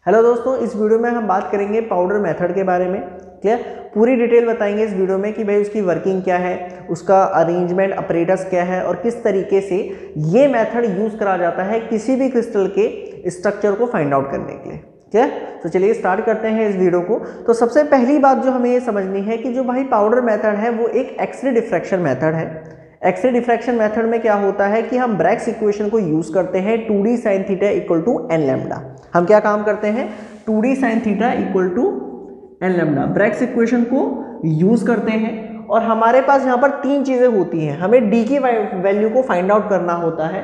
Hello दोस्तों, इस video में हम बात करेंगे पाउडर मेथड के बारे में। क्लियर, पूरी डिटेल बताएंगे इस वीडियो में कि भाई उसकी वर्किंग क्या है, उसका अरेंजमेंट अपरेटस क्या है और किस तरीके से ये मेथड यूज करा जाता है किसी भी क्रिस्टल के स्ट्रक्चर को फाइंड आउट करने के लिए। क्लियर, तो चलिए स्टार्ट करते हैं इस वीडियो को। तो सबसे पहली बात जो हमें ये समझनी है कि जो भाई पाउडर मेथड है वो एक एक्स-रे डिफ्रैक्शन मेथड है। एक्स-रे डिफ्रैक्शन मेथड में क्या होता है कि हम ब्रैग्स इक्वेशन को यूज करते हैं 2d sin theta equal to n lambda. हम क्या काम करते हैं 2d sin theta equal to n lambda, Bragg's equation को यूज करते हैं। और हमारे पास यहाँ पर तीन चीजें होती हैं, हमें d की वैल्यू को फाइंड आउट करना होता है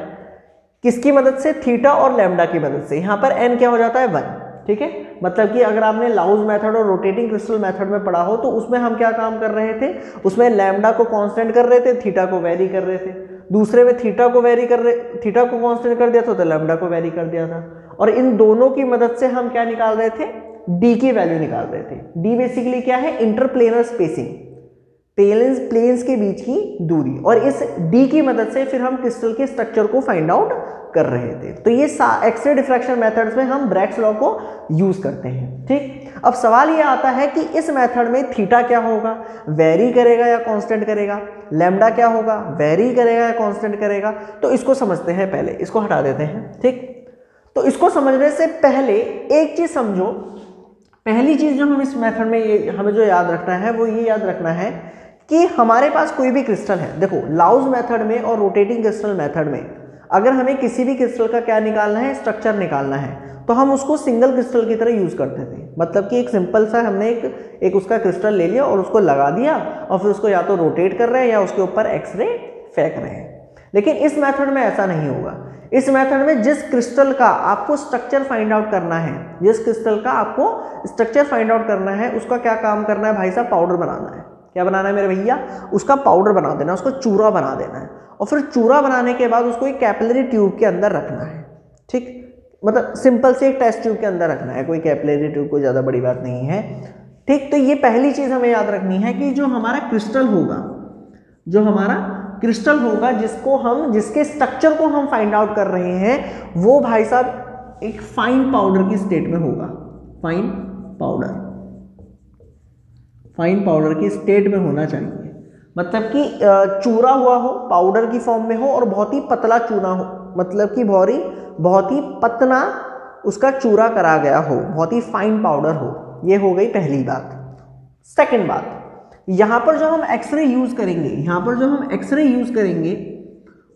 किसकी मदद से, थीटा और लैम्डा की मदद से। यहाँ पर n क्या हो जाता है 1। ठीक है, मतलब कि अगर आपने लाउज मेथड और रोटेटिंग क्रिस्टल मेथड में पढ़ा हो तो उसमें हम क्या काम कर रहे थे, उसमें लैम्डा को कांस्टेंट कर रहे थे, थीटा को वेरी कर रहे थे। दूसरे में थीटा को कांस्टेंट कर दिया था तो लैम्डा को वेरी कर दिया था। और इन दोनों की मदद से हम क्या निकाल रहे थे, डी की वैल्यू निकाल रहे थे। डी बेसिकली क्या है, इंटरप्लेनर स्पेसिंग, प्लेन्स के बीच की दूरी। और इस डी की मदद से फिर हम क्रिस्टल के स्ट्रक्चर को फाइंड आउट कर रहे थे। तो ये एक्स-रे डिफ्रैक्शन मेथड्स में हम ब्रैग्स लॉ को यूज करते हैं। ठीक, अब सवाल ये आता है कि इस मेथड में थीटा क्या होगा, वेरी करेगा या कांस्टेंट करेगा, लैम्डा क्या होगा, वेरी करेगा या कांस्टेंट करेगा। तो इसको समझते हैं, पहले इसको हटा देते हैं। ठीक, तो इसको समझने से पहले एक चीज समझो। पहली चीज जो हम इस मेथड में हमें जो याद रखना है वो ये याद रखना है कि हमारे पास कोई भी क्रिस्टल है, देखो लाउज मेथड में और रोटेटिंग क्रिस्टल मेथड में अगर हमें किसी भी क्रिस्टल का क्या निकालना है, स्ट्रक्चर निकालना है, तो हम उसको सिंगल क्रिस्टल की तरह यूज करते थे। मतलब कि एक सिंपल सा हमने एक उसका क्रिस्टल ले लिया और उसको लगा दिया और फिर उसको या तो रोटेट कर रहे हैं या उसके ऊपर एक्सरे फेंक रहे हैं। लेकिन इस मेथड में ऐसा नहीं होगा। इस मेथड में जिस क्रिस्टल का आपको स्ट्रक्चर फाइंड आउट करना है, जिस क्रिस्टल का आपको स्ट्रक्चर फाइंड आउट करना है, उसका क्या काम करना है भाई साहब, पाउडर बनाना है। क्या बनाना है मेरे भैया, उसका पाउडर बना देना, उसको चूरा बना देना है। और फिर चूरा बनाने के बाद उसको एक कैपिलरी ट्यूब के अंदर रखना है। ठीक, मतलब सिंपल से एक टेस्ट ट्यूब के अंदर रखना है, कोई कैपिलरी ट्यूब कोई ज़्यादा बड़ी बात नहीं है। ठीक, तो ये पहली चीज़ हमें याद रखनी है कि जो हमारा क्रिस्टल होगा, जिसके स्ट्रक्चर को हम फाइंड आउट कर रहे हैं, वो भाई साहब एक फाइन पाउडर की स्टेट में होगा। फाइन पाउडर की स्टेट में होना चाहिए। मतलब कि चूरा हुआ हो, पाउडर की फॉर्म में हो और बहुत ही पतला चूना हो, मतलब कि बहुत ही पतला उसका चूरा करा गया हो, बहुत ही फाइन पाउडर हो। ये हो गई पहली बात। सेकंड बात, यहाँ पर जो हम एक्सरे यूज करेंगे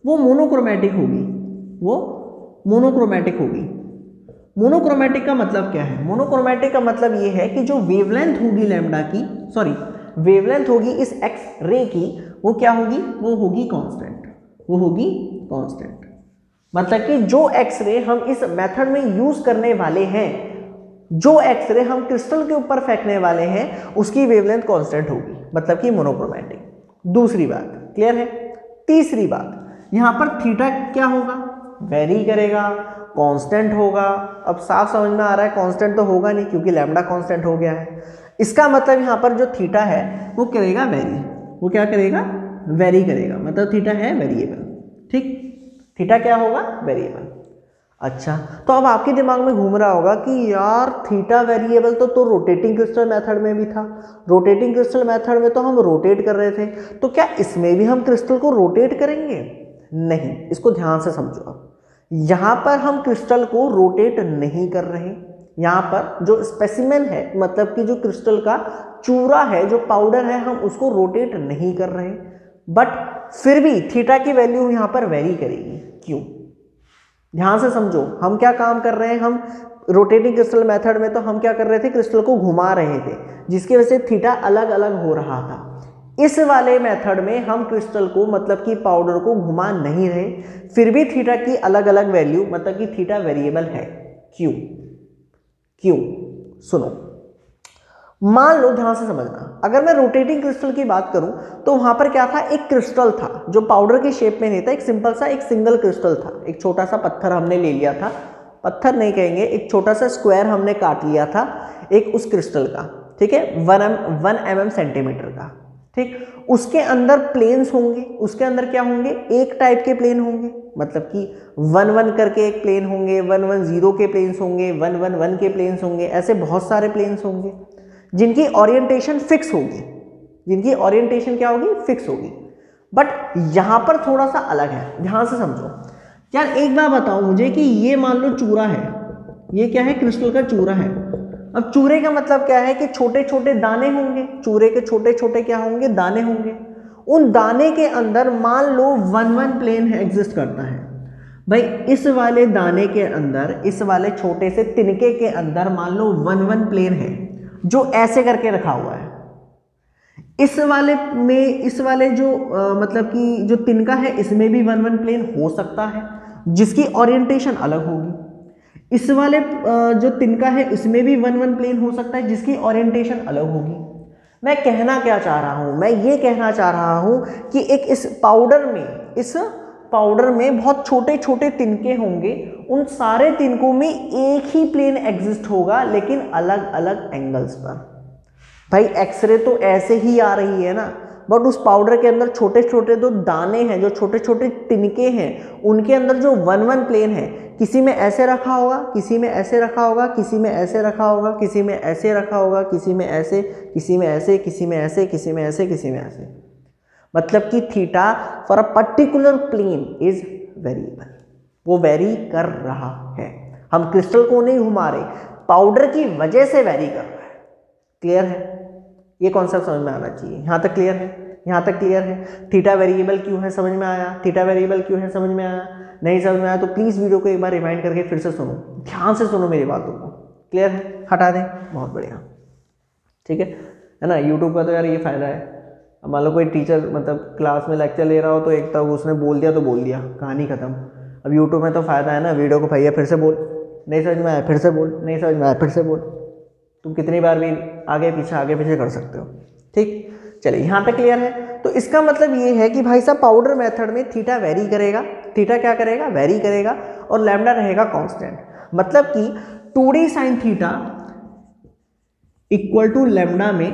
वो मोनोक्रोमैटिक होगी। मोनोक्रोमैटिक का मतलब क्या है, मोनोक्रोमैटिक का मतलब ये है कि जो वेवलेंथ होगी इस एक्स रे की, वो क्या होगी, वो होगी कांस्टेंट। मतलब कि जो एक्स रे हम इस मेथड में यूज करने वाले हैं, जो एक्स रे हम क्रिस्टल के ऊपर फेंकने वाले हैं, उसकी वेवलेंथ कांस्टेंट होगी, मतलब कि मोनोक्रोमैटिक। दूसरी बात क्लियर है। तीसरी बात, यहां पर थीटा क्या होगा, वेरी करेगा, कांस्टेंट होगा। अब साफ समझ में आ रहा है कांस्टेंट तो होगा नहीं क्योंकि लैम्डा कांस्टेंट हो गया है। इसका मतलब यहाँ पर जो थीटा है वो करेगा वेरी, वो क्या करेगा, वेरी करेगा। मतलब थीटा है वेरिएबल। ठीक, थीटा क्या होगा, वेरिएबल। अच्छा, तो अब आपके दिमाग में घूम रहा होगा कि यार थीटा वेरिएबल तो रोटेटिंग क्रिस्टल मेथड में भी था। रोटेटिंग क्रिस्टल मेथड में तो हम रोटेट कर रहे थे, तो क्या इसमें भी हम क्रिस्टल को रोटेट करेंगे? नहीं, इसको ध्यान से समझो। अब यहाँ पर हम क्रिस्टल को रोटेट नहीं कर रहे। यहाँ पर जो स्पेसिमेन है, मतलब कि जो क्रिस्टल का चूरा है, जो पाउडर है, हम उसको रोटेट नहीं कर रहे। बट फिर भी थीटा की वैल्यू यहाँ पर वेरी करेगी। क्यों? ध्यान से समझो, हम क्या काम कर रहे हैं, हम रोटेटिंग क्रिस्टल मेथड में तो हम क्या कर रहे थे, क्रिस्टल को घुमा रहे थे, जिसकी वजह से थीटा अलग अलग हो रहा था। इस वाले मेथड में हम क्रिस्टल को, मतलब कि पाउडर को घुमा नहीं रहे, फिर भी थीटा की अलग अलग वैल्यू, मतलब कि थीटा वेरिएबल है। क्यों? सुनो, मान लो, ध्यान से समझना, अगर मैं रोटेटिंग क्रिस्टल की बात करूं तो वहां पर क्या था, एक क्रिस्टल था जो पाउडर की शेप में नहीं था, एक सिंपल सा एक सिंगल क्रिस्टल था। एक छोटा सा पत्थर हमने ले लिया था, पत्थर नहीं कहेंगे, एक छोटा सा स्क्वायर हमने काट लिया था एक उस क्रिस्टल का। ठीक है, 1 mm सेंटीमीटर का। ठीक। उसके अंदर प्लेन्स होंगे, उसके अंदर क्या होंगे, एक टाइप के प्लेन होंगे, मतलब कि 1-1 करके एक प्लेन होंगे, 1-1-0 के प्लेन्स होंगे, 1-1-1 के प्लेन्स होंगे, ऐसे बहुत सारे प्लेन्स होंगे जिनकी ओरिएंटेशन फिक्स होगी, जिनकी ओरिएंटेशन क्या होगी, फिक्स होगी। बट यहां पर थोड़ा सा अलग है, ध्यान से समझो यार। एक बार बताओ मुझे कि ये मान लो चूरा है, ये क्या है, क्रिस्टल का चूरा है। अब चूरे का मतलब क्या है कि छोटे छोटे दाने होंगे, चूरे के छोटे छोटे क्या होंगे, दाने होंगे। उन दाने के अंदर मान लो 1-1 प्लेन एग्जिस्ट करता है। भाई इस वाले दाने के अंदर, इस वाले छोटे से तिनके के अंदर मान लो 1-1 प्लेन है जो ऐसे करके रखा हुआ है। इस वाले में, इस वाले जो मतलब कि जो तिनका है इसमें भी 1-1 प्लेन हो सकता है जिसकी ओरिएंटेशन अलग होगी। इस वाले जो तिनका है इसमें भी 1-1 प्लेन हो सकता है जिसकी ओरिएंटेशन अलग होगी। मैं कहना क्या चाह रहा हूं, मैं ये कहना चाह रहा हूं कि एक इस पाउडर में बहुत छोटे छोटे तिनके होंगे, उन सारे तिनकों में एक ही प्लेन एग्जिस्ट होगा लेकिन अलग अलग एंगल्स पर। भाई एक्सरे तो ऐसे ही आ रही है ना, बट उस पाउडर के अंदर छोटे छोटे जो दाने हैं, जो छोटे छोटे तिनके हैं, उनके अंदर जो 1-1 प्लेन है, किसी में ऐसे रखा होगा, किसी में ऐसे रखा होगा, किसी में ऐसे रखा होगा, किसी में ऐसे रखा होगा, किसी में ऐसे, किसी में ऐसे, किसी में ऐसे, किसी में ऐसे, किसी में ऐसे। मतलब कि थीटा for a particular plane is variable, वो वेरी कर रहा है। हम क्रिस्टल को नहीं घुमा रहे, पाउडर की वजह से वेरी कर रहा है। क्लियर है? ये कॉन्सेप्ट समझ में आना चाहिए। यहाँ तक क्लियर है? यहाँ तक क्लियर है? थीटा वेरिएबल क्यों है समझ में आया? थीटा वेरिएबल क्यों है समझ में आया? नहीं समझ में आया तो प्लीज़ वीडियो को एक बार रिमाइंड करके फिर से सुनो, ध्यान से सुनो मेरी बातों को। क्लियर है? हटा दें, बहुत बढ़िया, ठीक है ना। यूट्यूब का तो यार ये फ़ायदा है, मान लो कोई टीचर मतलब क्लास में लेक्चर ले रहा हो तो एक तक उसने बोल दिया तो बोल दिया, कहानी खत्म। अब यूट्यूब में तो फ़ायदा है ना, वीडियो को भैया फिर से बोल, नहीं समझ में आया फिर से बोल, नहीं समझ में आया फिर से बोल, तुम कितनी बार भी आगे पीछे कर सकते हो। ठीक, चलिए यहाँ तक क्लियर है। तो इसका मतलब ये है कि भाई साहब पाउडर मेथड में थीटा वेरी करेगा, थीटा क्या करेगा, वेरी करेगा, और लैम्डा रहेगा कांस्टेंट। मतलब कि 2d sine theta equal to lambda में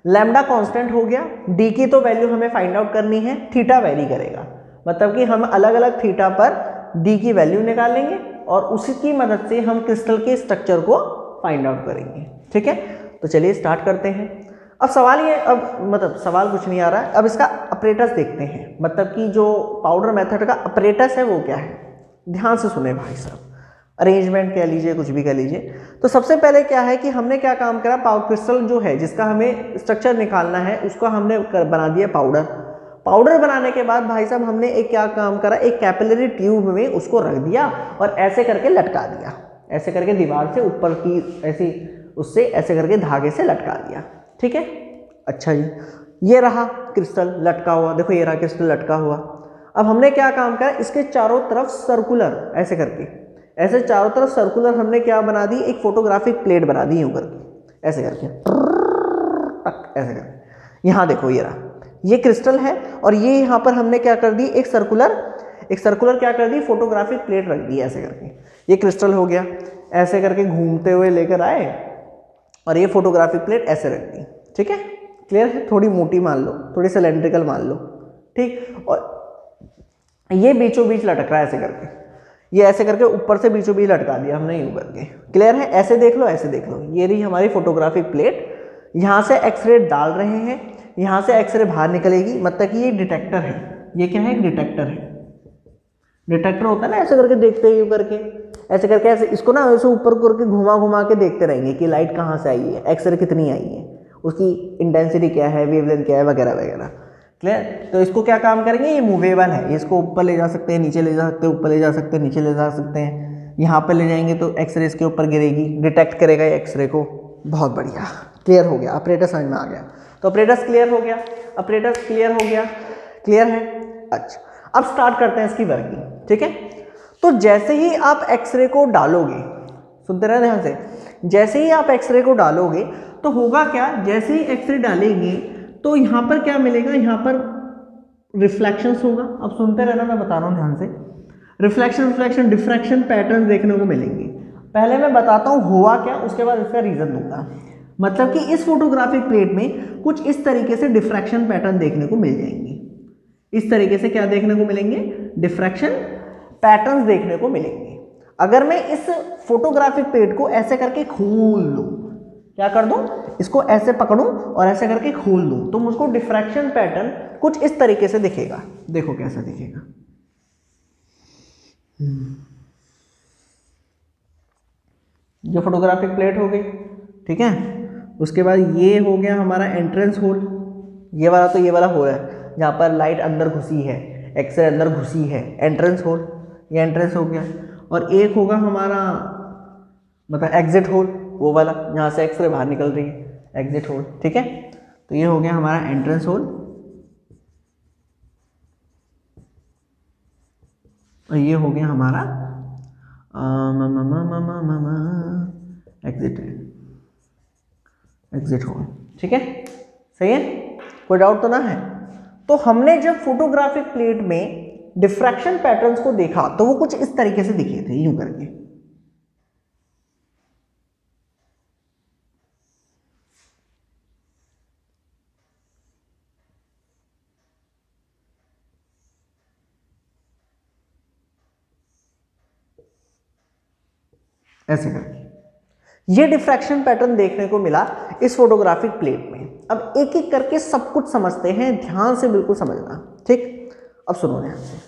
लैम्डा कांस्टेंट हो गया, डी की तो वैल्यू हमें फाइंड आउट करनी है, थीटा वेरी करेगा। मतलब कि हम अलग अलग थीटा पर डी की वैल्यू निकालेंगे और उसी की मदद से हम क्रिस्टल के स्ट्रक्चर को फाइंड आउट करेंगे। ठीक है, तो चलिए स्टार्ट करते हैं। अब सवाल ये, अब मतलब सवाल कुछ नहीं आ रहा है, अब इसका अपरेटस देखते हैं, मतलब कि जो पाउडर मेथड का अपरेटस है वो क्या है। ध्यान से सुने भाई साहब, अरेंजमेंट कह लीजिए, कुछ भी कह लीजिए। तो सबसे पहले क्या है कि हमने क्या काम करा, पाउडर क्रिस्टल जो है जिसका हमें स्ट्रक्चर निकालना है उसको हमने बना दिया पाउडर। पाउडर बनाने के बाद भाई साहब हमने एक क्या काम करा, एक कैपिलरी ट्यूब में उसको रख दिया और ऐसे करके लटका दिया, ऐसे करके दीवार से ऊपर की ऐसी उससे ऐसे करके धागे से लटका दिया। ठीक है, अच्छा जी, ये रहा क्रिस्टल लटका हुआ, देखो ये रहा क्रिस्टल लटका हुआ। अब हमने क्या काम करा, इसके चारों तरफ सर्कुलर ऐसे करके, ऐसे चारों तरफ सर्कुलर हमने क्या बना दी, एक फोटोग्राफिक प्लेट बना दी यूं करके, ऐसे करके ऐसे करके। यहाँ देखो ये रहा, ये क्रिस्टल है और ये यहाँ पर हमने क्या कर दी, एक सर्कुलर क्या कर दी, फोटोग्राफिक प्लेट रख दी ऐसे करके। ये क्रिस्टल हो गया, ऐसे करके घूमते हुए लेकर आए और ये फोटोग्राफिक प्लेट ऐसे रख दी। ठीक है, क्लियर है? थोड़ी मोटी मान लो, थोड़ी सिलेंड्रिकल मान लो, ठीक। और ये बीचों बीच लटक रहा है ऐसे करके, ये ऐसे करके ऊपर से बीचों बीच लटका दिया हमने यूं करके। क्लियर है? ऐसे देख लो, ऐसे देख लो, ये रही हमारी फोटोग्राफिक प्लेट। यहाँ से एक्सरे डाल रहे हैं, यहाँ से एक्सरे बाहर निकलेगी, मतलब कि ये डिटेक्टर है। ये क्या है? एक डिटेक्टर है। डिटेक्टर होता है ना, ऐसे करके देखते हैं यूं करके, ऐसे करके, ऐसे इसको ना ऐसे ऊपर करके घुमा घुमा के देखते रहेंगे कि लाइट कहाँ से आई है, एक्सरे कितनी आई है, उसकी इंटेंसिटी क्या है, वेवलेंथ क्या है, वगैरह वगैरह। क्लियर? तो इसको क्या काम करेंगे, ये मूवेबल है, इसको ऊपर ले जा सकते हैं, नीचे ले जा सकते हैं, ऊपर ले जा सकते हैं, नीचे ले जा सकते हैं। यहाँ पर ले जाएंगे तो एक्सरे इसके ऊपर गिरेगी, डिटेक्ट करेगा ये एक्सरे को। बहुत बढ़िया, क्लियर हो गया, ऑपरेटस समझ में आ गया। तो ऑपरेटस क्लियर हो गया, ऑपरेटस क्लियर हो गया, क्लियर है? अच्छा, अब स्टार्ट करते हैं इसकी वर्किंग। ठीक है, तो जैसे ही आप एक्सरे को डालोगे, सुनते रहे ध्यान से, जैसे ही आप एक्सरे को डालोगे तो होगा क्या, जैसे ही एक्सरे डालेंगे तो यहाँ पर क्या मिलेगा, यहाँ पर रिफ्लेक्शंस होगा। अब सुनते रहना, मैं बता रहा हूँ ध्यान से। रिफ्लेक्शन डिफ्रैक्शन पैटर्न देखने को मिलेंगे। पहले मैं बताता हूँ हुआ क्या, उसके बाद इसका रीजन दूंगा। मतलब कि इस फोटोग्राफिक प्लेट में कुछ इस तरीके से डिफ्रैक्शन पैटर्न देखने को मिल जाएंगे। इस तरीके से क्या देखने को मिलेंगे? डिफ्रैक्शन पैटर्न्स देखने को मिलेंगे। अगर मैं इस फोटोग्राफिक प्लेट को ऐसे करके खोल दूं, क्या कर दूं? इसको ऐसे पकड़ूं और ऐसे करके खोल दूं, तो मुझको डिफ्रैक्शन पैटर्न कुछ इस तरीके से दिखेगा। देखो कैसा दिखेगा। ये फोटोग्राफिक प्लेट हो गई, ठीक है। उसके बाद ये हो गया हमारा एंट्रेंस होल। ये वाला तो ये वाला होल है जहाँ पर लाइट अंदर घुसी है, एक्सरे अंदर घुसी है, एंट्रेंस होल। ये एंट्रेंस हो गया। और एक होगा हमारा मतलब एग्जिट होल, वो वाला जहाँ से एक्सरे बाहर निकल रही है, एग्जिट होल, ठीक है। तो ये हो गया हमारा एंट्रेंस होल और ये हो गया हमारा एग्जिट होल, ठीक है। सही है, कोई डाउट तो ना है? तो हमने जब फोटोग्राफिक प्लेट में डिफ्रैक्शन पैटर्न्स को देखा तो वो कुछ इस तरीके से दिखे थे, यूं करके। ऐसे करके ये डिफ्रैक्शन पैटर्न देखने को मिला इस फोटोग्राफिक प्लेट में। अब एक एक करके सब कुछ समझते हैं, ध्यान से बिल्कुल समझना, ठीक। अब सुनो ध्यान से।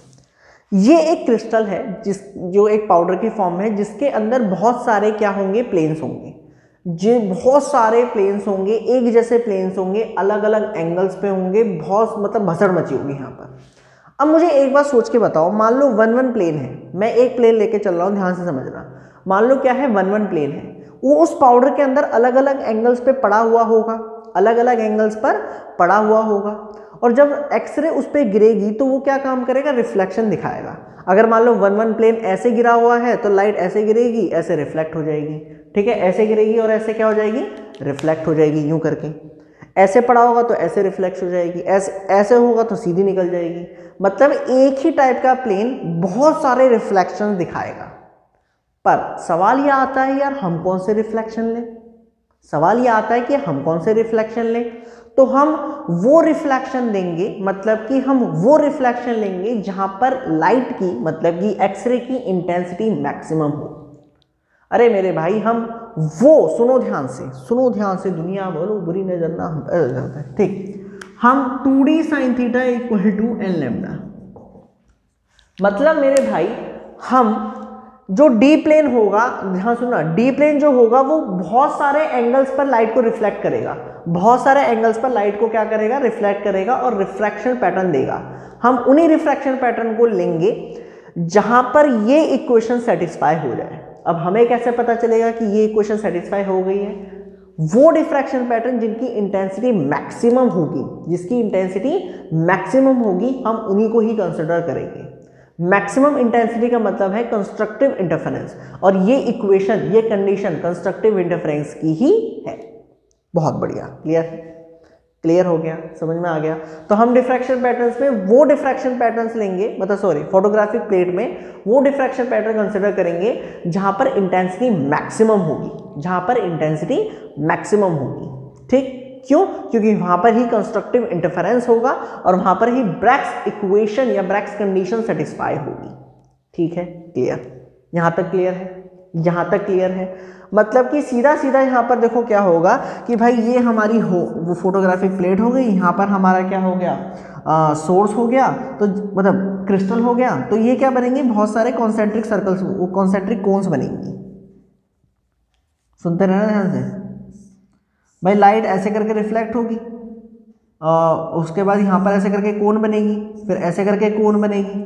ये एक क्रिस्टल है जो एक पाउडर की फॉर्म में है, जिसके अंदर बहुत सारे क्या होंगे? प्लेन्स होंगे। जो बहुत सारे प्लेन्स होंगे, एक जैसे प्लेन्स होंगे, अलग अलग एंगल्स पे होंगे, बहुत मतलब भसड़ मची होगी यहाँ पर। अब मुझे एक बात सोच के बताओ, मान लो 1-1 प्लेन है, मैं एक प्लेन लेके चल रहा हूँ, ध्यान से समझना। मान लो क्या है, 1-1 प्लेन है, वो उस पाउडर के अंदर अलग अलग एंगल्स पे पड़ा हुआ होगा, अलग अलग एंगल्स पर पड़ा हुआ होगा। और जब एक्सरे उस पर गिरेगी तो वो क्या काम करेगा? रिफ्लेक्शन दिखाएगा। अगर मान लो 1-1 प्लेन ऐसे गिरा हुआ है तो लाइट ऐसे गिरेगी, ऐसे रिफ्लेक्ट हो जाएगी, ठीक है। ऐसे गिरेगी और ऐसे क्या हो जाएगी? रिफ्लेक्ट हो जाएगी, यूं करके। ऐसे पड़ा होगा तो ऐसे रिफ्लेक्ट हो जाएगी, ऐसे होगा तो सीधी निकल जाएगी। मतलब एक ही टाइप का प्लेन बहुत सारे रिफ्लेक्शन दिखाएगा। पर सवाल यह आता है यार, हम कौन से रिफ्लेक्शन लें? सवाल यह आता है कि हम कौन से रिफ्लेक्शन लें? तो हम वो रिफ्लेक्शन देंगे, मतलब कि हम वो रिफ्लेक्शन लेंगे जहां पर लाइट की मतलब कि एक्सरे की इंटेंसिटी मैक्सिमम हो। अरे मेरे भाई, हम वो सुनो ध्यान से, दुनिया बोलो बुरी नजर ना हम, ठीक। हम 2D sin theta equal to n lambda, मतलब मेरे भाई हम जो डी प्लेन होगा, ध्यान सुनना, डी प्लेन जो होगा वो बहुत सारे एंगल्स पर लाइट को रिफ्लेक्ट करेगा, बहुत सारे एंगल्स पर लाइट को क्या करेगा? रिफ्लेक्ट करेगा और रिफ्रैक्शन पैटर्न देगा। हम उन्हीं रिफ्रैक्शन पैटर्न को लेंगे जहां पर ये इक्वेशन सेटिस्फाई हो जाए। अब हमें कैसे पता चलेगा कि ये इक्वेशन सेटिस्फाई हो गई है? वो डिफ्रैक्शन पैटर्न जिनकी इंटेंसिटी मैक्सिमम होगी, जिसकी इंटेंसिटी मैक्सिमम होगी, हम उन्हीं को ही कंसिडर करेंगे। मैक्सिमम इंटेंसिटी का मतलब है कंस्ट्रक्टिव इंटरफेरेंस, और ये इक्वेशन, ये कंडीशन कंस्ट्रक्टिव इंटरफेरेंस की ही है। बहुत बढ़िया, क्लियर हो गया, समझ में आ गया। तो हम डिफ्रैक्शन पैटर्न्स में वो डिफ्रैक्शन पैटर्न्स लेंगे, मतलब सॉरी, फोटोग्राफिक प्लेट में वो डिफ्रैक्शन पैटर्न कंसिडर करेंगे जहां पर इंटेंसिटी मैक्सिमम होगी, जहां पर इंटेंसिटी मैक्सिमम होगी, ठीक। क्यों? क्योंकि वहां पर ही कंस्ट्रक्टिव इंटरफेरेंस होगा और वहां पर ही ब्रैग्स इक्वेशन या ब्रैग्स कंडीशन सेटिस्फाई होगी, ठीक है। क्लियर? यहां तक क्लियर है? यहां तक क्लियर है? मतलब कि सीधा सीधा यहाँ पर देखो क्या होगा कि भाई ये हमारी वो फोटोग्राफिक प्लेट हो गई, यहाँ पर हमारा क्या हो गया? सोर्स हो गया, तो मतलब क्रिस्टल हो गया। तो ये क्या बनेंगे? बहुत सारे कॉन्सेंट्रिक सर्कल्स, वो कॉन्सेंट्रिक कोन्स बनेंगी। सुनते रहना ध्यान से भाई। लाइट ऐसे करके रिफ्लेक्ट होगी, उसके बाद यहाँ पर ऐसे करके कोन बनेगी, फिर ऐसे करके कोन बनेगी,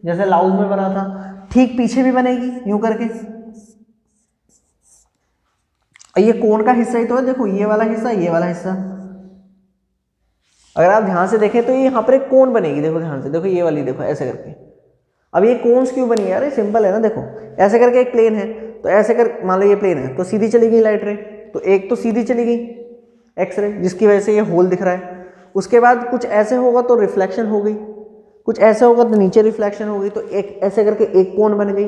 जैसे लाउज में बना था, ठीक पीछे भी बनेगी यूं करके। ये कोन का हिस्सा ही तो है, देखो ये वाला हिस्सा, ये वाला हिस्सा। अगर आप ध्यान से देखें तो ये यहाँ पर एक कोन बनेगी, देखो ध्यान से देखो, ये वाली देखो ऐसे करके। अब ये कोन्स क्यों बनी यार? ये सिंपल है ना, देखो ऐसे करके एक प्लेन है, तो ऐसे कर, मान लो ये प्लेन है तो सीधी चली गई लाइट रे, तो एक तो सीधी चली गई एक्सरे, जिसकी वजह से ये होल दिख रहा है। उसके बाद कुछ ऐसे होगा तो रिफ्लेक्शन हो गई, कुछ ऐसे होगा तो नीचे रिफ्लेक्शन हो गई, तो एक ऐसे करके एक कोन बन गई,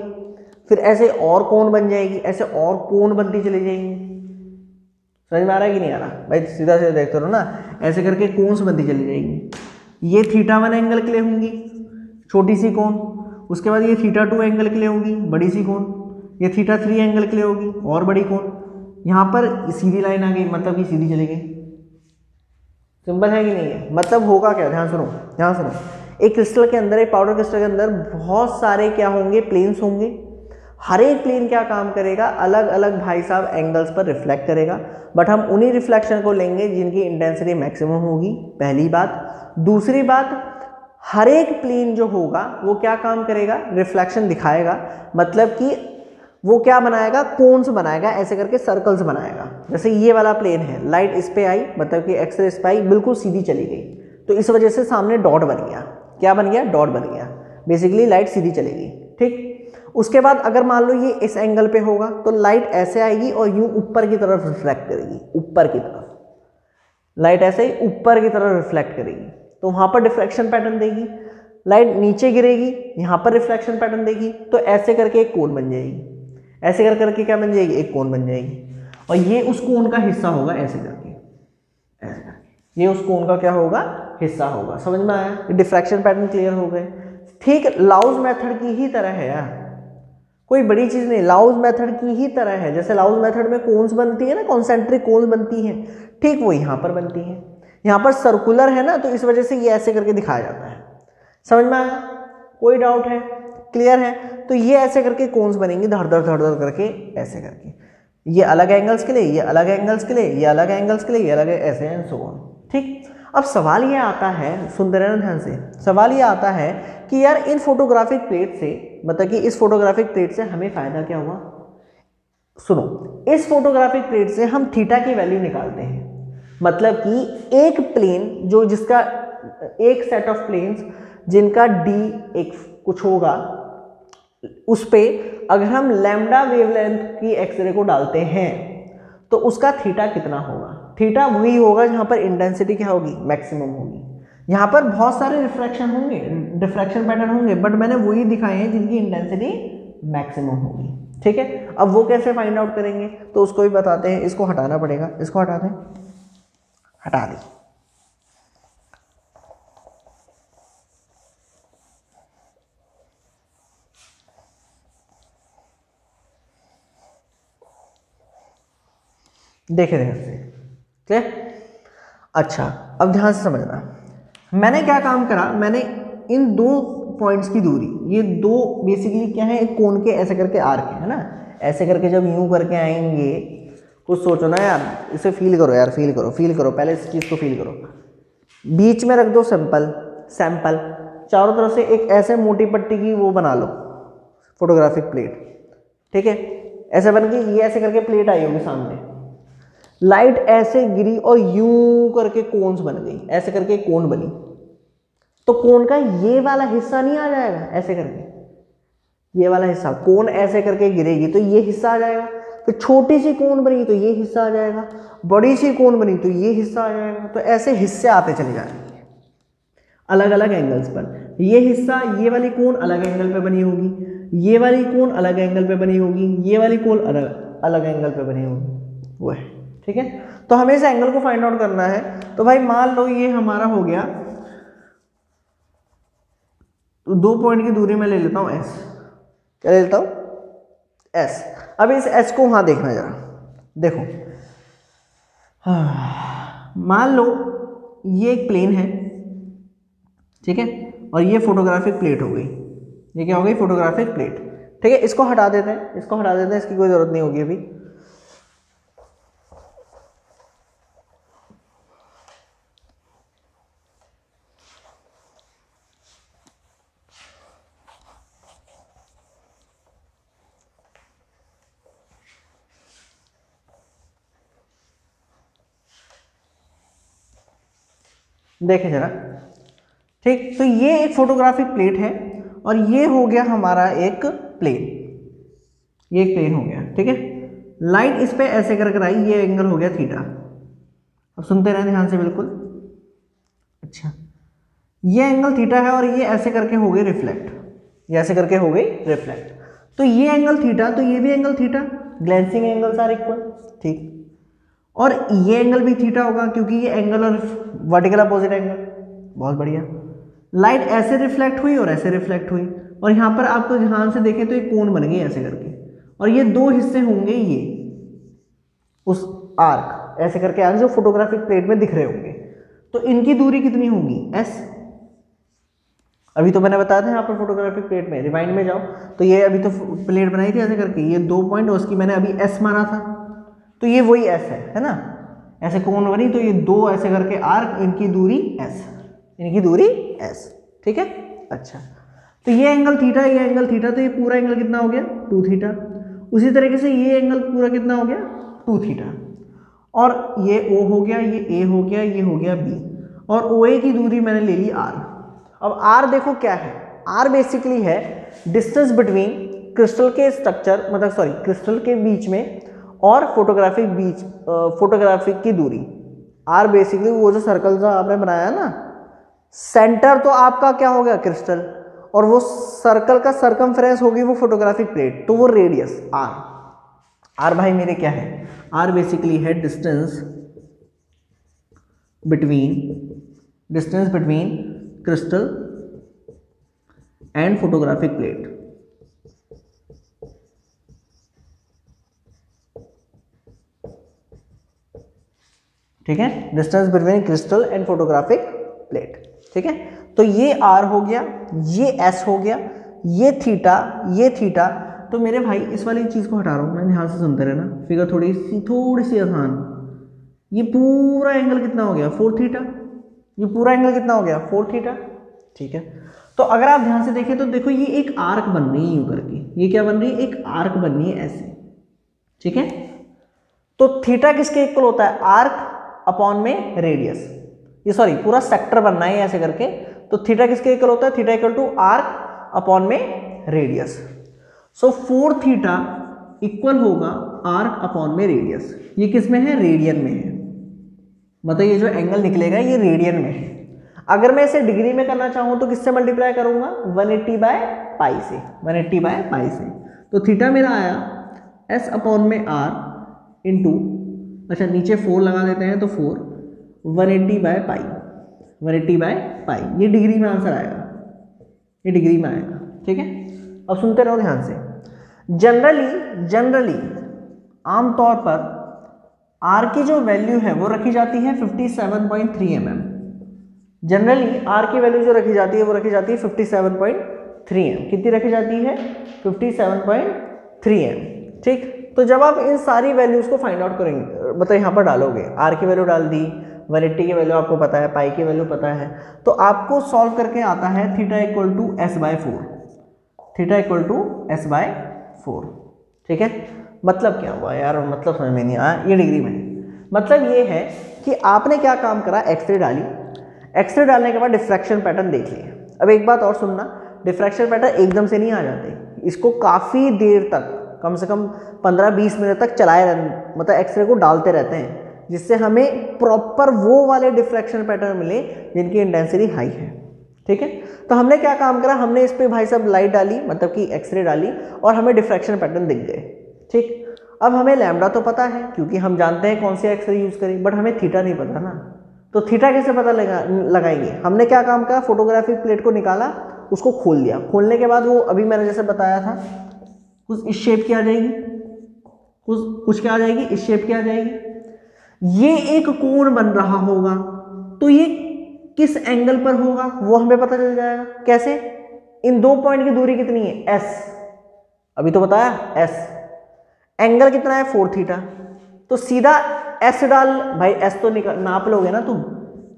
फिर ऐसे और कोन बन जाएगी, ऐसे और कोन बनती चली जाएंगी। समझ में आ रहा है कि नहीं आ रहा भाई? सीधा सीधा देखते रहो ना, ऐसे करके कोन्स बनती चली जाएगी। ये θ1 एंगल के लिए होंगी छोटी सी कोन, उसके बाद ये θ2 एंगल के लिए होगी बड़ी सी कोन, ये θ3 एंगल के लिए होगी और बड़ी कोन। यहाँ पर सीधी लाइन आ गई, मतलब कि सीधी चली गई। सिंपल है कि नहीं है? मतलब होगा क्या, ध्यान सुनो ध्यान सुनो। एक क्रिस्टल के अंदर, एक पाउडर क्रिस्टल के अंदर बहुत सारे क्या होंगे, प्लेन्स होंगे। हर एक प्लेन क्या काम करेगा, अलग अलग भाई साहब एंगल्स पर रिफ्लेक्ट करेगा, बट हम उन्हीं रिफ्लेक्शन को लेंगे जिनकी इंटेंसिटी मैक्सिमम होगी, पहली बात। दूसरी बात, हर एक प्लेन जो होगा वो क्या काम करेगा, रिफ्लेक्शन दिखाएगा, मतलब कि वो क्या बनाएगा, कोन्स बनाएगा, ऐसे करके सर्कल्स बनाएगा। जैसे ये वाला प्लेन है, लाइट इस पे आई, मतलब कि एक्सरे इस पे आई, बिल्कुल सीधी चली गई, तो इस वजह से सामने डॉट बन गया। क्या बन गया? डॉट बन गया। बेसिकली लाइट सीधी चलेगी, ठीक। उसके बाद अगर मान लो ये इस एंगल पे होगा तो लाइट ऐसे आएगी और यूं ऊपर की तरफ रिफ्लेक्ट करेगी, ऊपर की तरफ लाइट ऐसे ही ऊपर की तरफ रिफ्लेक्ट करेगी, तो वहां पर डिफ्रैक्शन पैटर्न देगी। लाइट नीचे गिरेगी, यहां पर रिफ्लेक्शन पैटर्न देगी, तो ऐसे करके एक कोन बन जाएगी, ऐसे कर करके क्या बन जाएगी, एक कोन बन जाएगी। और ये उस कोन का हिस्सा होगा, ऐसे करके ऐसे करके ये उस कोन का क्या होगा, हिस्सा होगा। समझ में आया? डिफ्रैक्शन पैटर्न क्लियर हो गए। ठीक लाउस मेथड की ही तरह है यार, कोई बड़ी चीज नहीं, लाउस मेथड की ही तरह है। जैसे लाउस मेथड में कोन्स बनती है ना, कॉन्सेंट्रिक कोन्स बनती है, ठीक वो यहाँ पर बनती है। यहाँ पर सर्कुलर है ना, तो इस वजह से ये ऐसे करके दिखाया जाता है। समझ में आया? कोई डाउट है? क्लियर है? तो ये ऐसे करके कोन्स बनेंगे, धड़ धड़ धड़ धड़ करके ऐसे करके, ये अलग एंगल्स के लिए, ये अलग एंगल्स के लिए, ये अलग एंगल्स के लिए, ये अलग, ऐसे एंड सो ऑन, ठीक। अब सवाल ये आता है, सुनते रहना ध्यान से, सवाल ये आता है कि यार इन फोटोग्राफिक प्लेट से, मतलब कि इस फोटोग्राफिक प्लेट से हमें फायदा क्या हुआ। सुनो, इस फोटोग्राफिक प्लेट से हम थीटा की वैल्यू निकालते हैं, मतलब कि एक प्लेन जो जिसका एक सेट ऑफ प्लेन्स जिनका डी एक कुछ होगा, उस पे अगर हम लैम्डा वेवलेंथ की एक्सरे को डालते हैं तो उसका थीटा कितना होगा। थीटा वही होगा जहां पर इंटेंसिटी क्या होगी, मैक्सिमम होगी। यहाँ पर बहुत सारे रिफ्रैक्शन होंगे, डिफ्रैक्शन पैटर्न होंगे, बट मैंने वही दिखाए हैं जिनकी इंटेंसिटी मैक्सिमम होगी, ठीक है। अब वो कैसे फाइंड आउट करेंगे, तो उसको भी बताते हैं। इसको हटाना पड़ेगा, इसको हटा दें, हटा दें। देखे ध्यान से, ठीक। अच्छा, अब ध्यान से समझना, मैंने क्या काम करा, मैंने इन दो पॉइंट्स की दूरी, ये दो बेसिकली क्या है, एक कोन के ऐसे करके आर्क है ना, ऐसे करके जब यूं करके आएंगे, कुछ सोचो ना यार, इसे फील करो यार, फील करो, फील करो, पहले इस चीज़ को फील करो। बीच में रख दो सैंपल, चारों तरफ से एक ऐसे मोटी पट्टी की वो बना लो, फोटोग्राफिक प्लेट, ठीक है। ऐसे बन के ये ऐसे करके प्लेट आई होगी सामने, लाइट ऐसे गिरी और यूं करके कोन्स बन गई, ऐसे करके कोन बनी, तो कोन का ये वाला हिस्सा नहीं आ जाएगा, ऐसे करके ये वाला हिस्सा, कोन ऐसे करके गिरेगी तो ये हिस्सा आ जाएगा। फिर छोटी सी कोन बनी तो ये हिस्सा आ जाएगा, बड़ी सी कोन बनी तो ये हिस्सा आ जाएगा। तो ऐसे हिस्से आते चले जाएंगे अलग अलग एंगल्स पर। ये हिस्सा, ये वाली कोन अलग एंगल पे बनी होगी, ये वाली कोन अलग एंगल पे बनी होगी, ये वाली कोन अलग अलग एंगल पे बनी होगी, वो है, ठीक है। तो हमें इस एंगल को फाइंड आउट करना है। तो भाई मान लो ये हमारा हो गया, तो 2 पॉइंट की दूरी में ले लेता हूं एस, क्या ले लेता हूं, एस। अब इस एस को वहां देखना जरा, देखो, मान लो ये एक प्लेन है, ठीक है, और ये फोटोग्राफिक प्लेट हो गई, ये क्या हो गई, फोटोग्राफिक प्लेट, ठीक है। इसको हटा देते हैं, इसको हटा देते हैं, इसकी कोई जरूरत नहीं होगी अभी। देखें जरा, ठीक। तो ये एक फोटोग्राफिक प्लेट है और ये हो गया हमारा एक प्लेन, ये एक प्लेन हो गया, ठीक है। लाइट इस पे ऐसे कर आई, ये एंगल हो गया थीटा। अब सुनते रहें ध्यान से बिल्कुल। अच्छा, ये एंगल थीटा है और ये ऐसे करके हो गई रिफ्लेक्ट, ये ऐसे करके हो गई रिफ्लेक्ट। तो ये एंगल थीटा, तो ये भी angle theta, glancing angles are equal, ठीक। और ये एंगल भी थीटा होगा क्योंकि ये एंगल और वर्टिकल अपोजिट एंगल। बहुत बढ़िया। लाइट ऐसे रिफ्लेक्ट हुई और ऐसे रिफ्लेक्ट हुई, और यहाँ पर आपको ध्यान से देखें तो एक कोण बन गई ऐसे करके, और ये दो हिस्से होंगे, ये उस आर्क ऐसे करके आर्क जो फोटोग्राफिक प्लेट में दिख रहे होंगे। तो इनकी दूरी कितनी होगी, एस। अभी तो मैंने बताया था यहाँ पर फोटोग्राफिक प्लेट में, रिवाइंड में जाओ तो ये अभी तो प्लेट बनाई थी ऐसे करके, ये 2 पॉइंट और उसकी मैंने अभी एस माना था, तो ये वही एस है ना। ऐसे कोण बनी तो ये दो ऐसे करके आर्क, इनकी दूरी एस, इनकी दूरी एस। ठीक है। अच्छा, तो ये एंगल थीटा, ये एंगल थीटा, तो ये पूरा एंगल कितना हो गया, 2 थीटा। उसी तरीके से ये एंगल पूरा कितना हो गया, 2 थीटा। और ये O हो गया, ये A हो गया, ये हो गया B, और OA की दूरी मैंने ले ली R। अब R देखो क्या है, R बेसिकली है डिस्टेंस बिटवीन क्रिस्टल के स्ट्रक्चर, मतलब सॉरी क्रिस्टल के बीच में और फोटोग्राफिक की दूरी। R बेसिकली वो जो सर्कल जो आपने बनाया ना, सेंटर तो आपका क्या हो गया, क्रिस्टल, और वो सर्कल का सरकमफ्रेंस होगी वो फोटोग्राफिक प्लेट, तो वो रेडियस R भाई मेरे क्या है, R बेसिकली है distance between crystal and photographic plate. ठीक है, distance between crystal and photographic plate. ठीक है, तो ये R हो गया, ये S हो गया, ये थीटा। तो मेरे भाई इस वाली चीज को हटा रहा हूं मैं, ध्यान से सुनते रहना, फिगर थोड़ी सी आसान। ये पूरा एंगल कितना हो गया, 4 थीटा। ये पूरा एंगल कितना हो गया, 4 थीटा। ठीक है, तो अगर आप ध्यान से देखें तो देखो ये एक आर्क बन रही है यूं करके, ये क्या बन रही है, एक आर्क बन रही है ऐसे। ठीक है, तो थीटा किसके इक्वल होता है, आर्क अपॉन में रेडियस। ये सॉरी पूरा सेक्टर बनना है ऐसे करके, तो थीटा किसके इक्वल होता है, theta equal to arc upon में रेडियस। सो 4 थीटा इक्वल होगा आर्क अपॉन में रेडियस। ये किस में है, रेडियन में है, मतलब ये जो एंगल निकलेगा ये रेडियन में है। अगर मैं इसे डिग्री में करना चाहूं तो किससे मल्टीप्लाई करूंगा, 180 बाय पाई से, 180 बाय पाई से। तो थीटा मेरा आया s अपॉन में r इंटू, अच्छा नीचे 4 लगा देते हैं तो 4, 180 बाय पाई, 180 बाय पाई। ये डिग्री में आंसर आएगा, ये डिग्री में आएगा। ठीक है, अब सुनते रहो ध्यान से। जनरली आमतौर पर R की जो वैल्यू है वो रखी जाती है 57.3 mm। जनरली R की वैल्यू जो रखी जाती है वो रखी जाती है 57.3 m। कितनी रखी जाती है, 57.3 m। ठीक, तो जब आप इन सारी वैल्यूज को फाइंड आउट करेंगे, मतलब यहाँ पर डालोगे, R की वैल्यू डाल दी, 180 की वैल्यू आपको पता है, पाई की वैल्यू पता है, तो आपको सॉल्व करके आता है theta equal to s/4, theta equal to s/4। ठीक है, मतलब क्या हुआ यार, मतलब समझ में नहीं आया, ये डिग्री में। मतलब ये है कि आपने क्या काम करा, एक्सरे डाली, एक्सरे डालने के बाद डिफ्रैक्शन पैटर्न देख लिए। अब एक बात और सुनना, डिफ्रैक्शन पैटर्न एकदम से नहीं आ जाते, इसको काफ़ी देर तक, कम से कम 15-20 मिनट तक चलाए रहते, मतलब एक्सरे को डालते रहते हैं, जिससे हमें प्रॉपर वो वाले डिफ्रैक्शन पैटर्न मिले जिनकी इंटेंसिटी हाई है। ठीक है, तो हमने क्या काम करा, हमने इस पे भाई साहब लाइट डाली, मतलब कि एक्सरे डाली, और हमें डिफ्रैक्शन पैटर्न दिख गए। ठीक, अब हमें लैम्डा तो पता है क्योंकि हम जानते हैं कौन सी एक्सरे यूज करें, बट हमें थीटा नहीं पता ना, तो थीटा कैसे पता लगाएंगे। हमने क्या काम करा, फोटोग्राफिक प्लेट को निकाला, उसको खोल दिया, खोलने के बाद वो अभी मैंने जैसे बताया था कुछ इस शेप की आ जाएगी, कुछ क्या आ जाएगी, इस शेप की आ जाएगी। ये एक कोण बन रहा होगा, तो ये किस एंगल पर होगा वो हमें पता चल जाएगा। कैसे, इन 2 पॉइंट की दूरी कितनी है, s, अभी तो बताया s, एंगल कितना है 4 थीटा, तो सीधा s डाल, भाई s तो नाप लोगे ना तुम,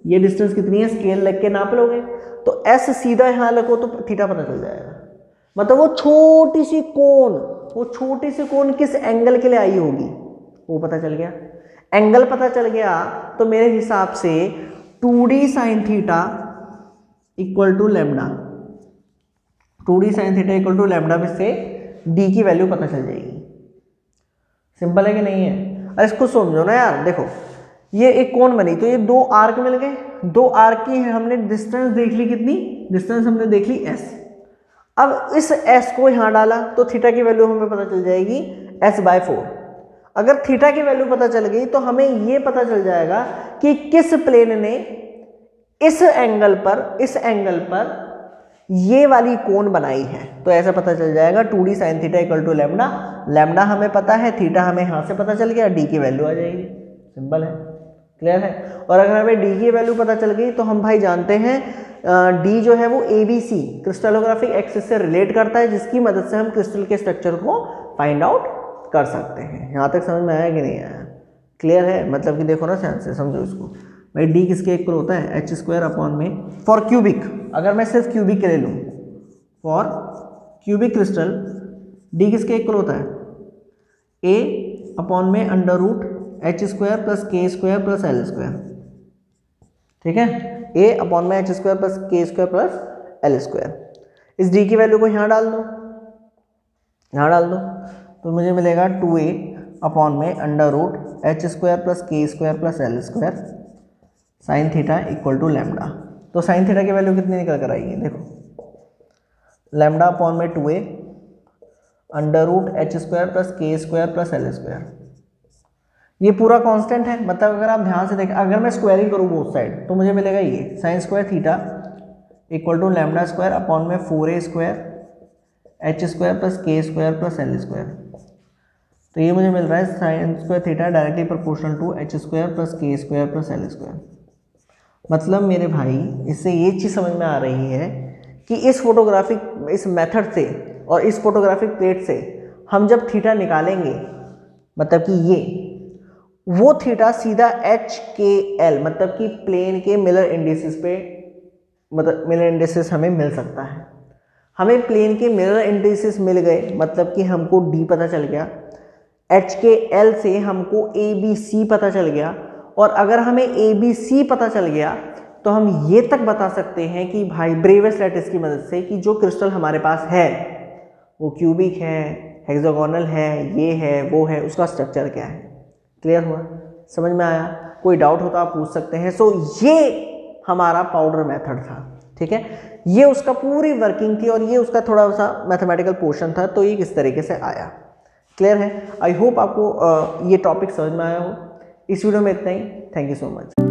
ये डिस्टेंस कितनी है स्केल लग के नाप लोगे, तो s सीधा यहां लगो तो थीटा पता चल जाएगा। मतलब वो छोटी सी कोण किस एंगल के लिए आई होगी वो पता चल गया। एंगल पता चल गया तो मेरे हिसाब से 2d sin theta equal to lambda, 2d sin theta equal to lambda में से d की वैल्यू पता चल जाएगी। सिंपल है कि नहीं है। अरे इसको समझो ना यार, देखो ये एक कोण बनी, तो ये 2 आर्क मिल गए, 2 आर्क की हमने डिस्टेंस देख ली, कितनी डिस्टेंस हमने देख ली s। अब इस s को यहां डाला तो थीटा की वैल्यू हमें पता चल जाएगी s/4। अगर थीटा की वैल्यू पता चल गई तो हमें ये पता चल जाएगा कि किस प्लेन ने इस एंगल पर ये वाली कोण बनाई है। तो ऐसा पता चल जाएगा 2d sin theta equal to lambda. Lambda हमें पता है, थीटा हमें यहाँ से पता चल गया, डी की वैल्यू आ जाएगी। सिंपल है, क्लियर है। और अगर हमें डी की वैल्यू पता चल गई तो हम भाई जानते हैं डी जो है वो ABC क्रिस्टलोग्राफिक एक्सिस से रिलेट करता है, जिसकी मदद से हम क्रिस्टल के स्ट्रक्चर को फाइंड आउट कर सकते हैं। यहाँ तक समझ में आया कि नहीं आया? क्लियर है। मतलब कि देखो ना ध्यान से समझो इसको भाई, डी किसके इक्वल होता है, h² अपॉन में फॉर क्यूबिक, अगर मैं सिर्फ क्यूबिक ले लूँ, फॉर क्यूबिक क्रिस्टल डी किसके इक्वल होता है, a अपॉन में under root h² plus k² plus l²। ठीक है, a अपॉन में h² plus k² plus l²। इस d की वैल्यू को यहाँ डाल दो, यहाँ डाल दो, तो मुझे मिलेगा 2a अपॉन में under root h² plus k² plus l² sine theta equal to lambda. तो साइन थीटा की वैल्यू कितनी निकल कर आएगी, देखो लैम्डा अपॉन में 2a under root h² plus k² plus l²। ये पूरा कांस्टेंट है, मतलब अगर आप ध्यान से देखें, अगर मैं स्क्वायरिंग करूँ बोथ साइड तो मुझे मिलेगा ये sine square theta equal to lambda square upon में 4a square h² plus k² plus l²। तो ये मुझे मिल रहा है sine square theta directly proportional to h² plus k² plus l²। मतलब मेरे भाई इससे ये चीज़ समझ में आ रही है कि इस मेथड से और इस फोटोग्राफिक प्लेट से हम जब थीटा निकालेंगे, मतलब कि ये वो थीटा सीधा HKL मतलब कि प्लेन के मिलर इंडिसेस पे, मतलब मिलर इंडिसेस हमें मिल सकता है। हमें प्लेन के मिरर इंडिसेस मिल गए, मतलब कि हमको D पता चल गया, HKL से हमको ABC पता चल गया, और अगर हमें ABC पता चल गया तो हम ये तक बता सकते हैं कि भाई ब्रेवियस लैटिस की मदद से कि जो क्रिस्टल हमारे पास है वो क्यूबिक है, हेक्सागोनल है, ये है, वो है, उसका स्ट्रक्चर क्या है। क्लियर हुआ, समझ में आया? कोई डाउट हो तो आप पूछ सकते हैं। सो ये हमारा पाउडर मेथड था, ठीक है, ये उसका पूरी वर्किंग थी और ये उसका थोड़ा सा मैथमेटिकल पोर्शन था। तो ये किस तरीके से आया, क्लियर है। आई होप आपको ये टॉपिक समझ में आया हो। इस वीडियो में इतना ही। Thank you so much.